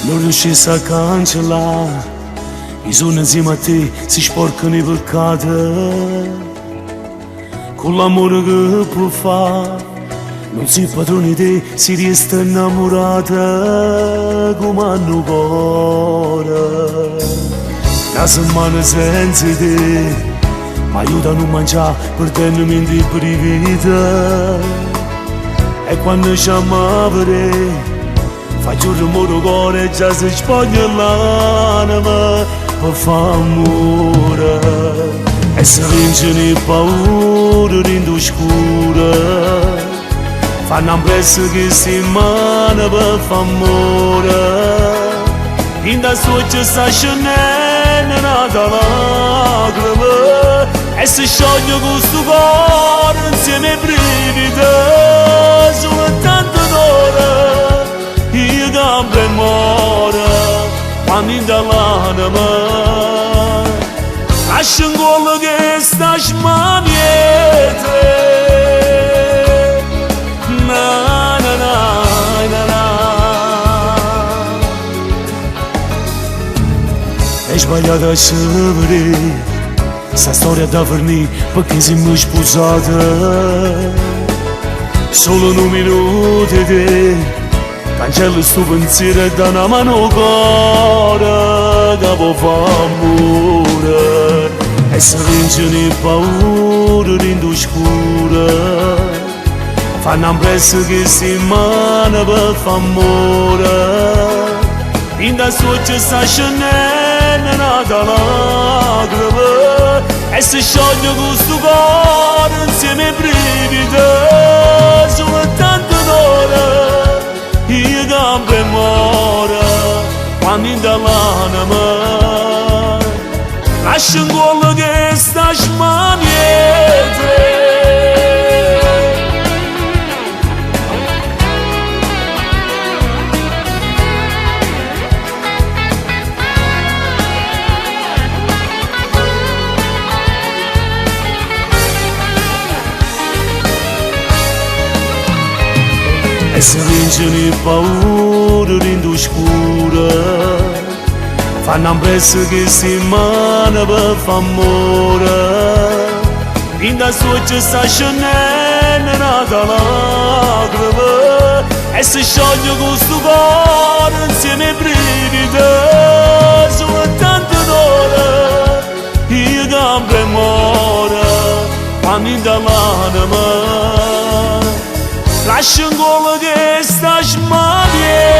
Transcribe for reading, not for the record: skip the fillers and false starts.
Non riuscisse a cancellare i suoni insieme a te si sporcano i peccati con l'amore che può fare non si padroni di te si resta innamorata come hanno cuore una settimana senza te mi aiuta a non mangiare perdendomi in vita e quando ci amare faccio un rumore cuore già si spoglia l'anima per fare amore e se vincono le paure in scura fanno un prezzo che si mana per fare amore in da suoccia sta scendendo una lacrima e si scioglie questo cuore insieme ai brividi soltanto d'ora io gambe e muore quando in dall'anima lascia un quello che sta smaniete na na na na na è sbagliata a sapere sta storia da vernì perché siamo sposati solo un minuto di cancello sto pensiero e da una mano cuore che può fare amore e se vincono le paure in scura fanno un prezzo che si mana per fare amore in da suoccia sta scendendo una lacrima e si scioglie questo cuore insieme ai brividi soltanto d'ora io gambe e muore quando in dall'anima lascia un quello che sta smaniete e se vincono le paure in scura fanno un prezzo che si mana per fare amore in da suoccia sta scendendo una lacrima e si scioglie questo cuore insieme ai brividi soltanto d'ora io gambe e muore quando in dall'anima lascia un quello che sta smaniete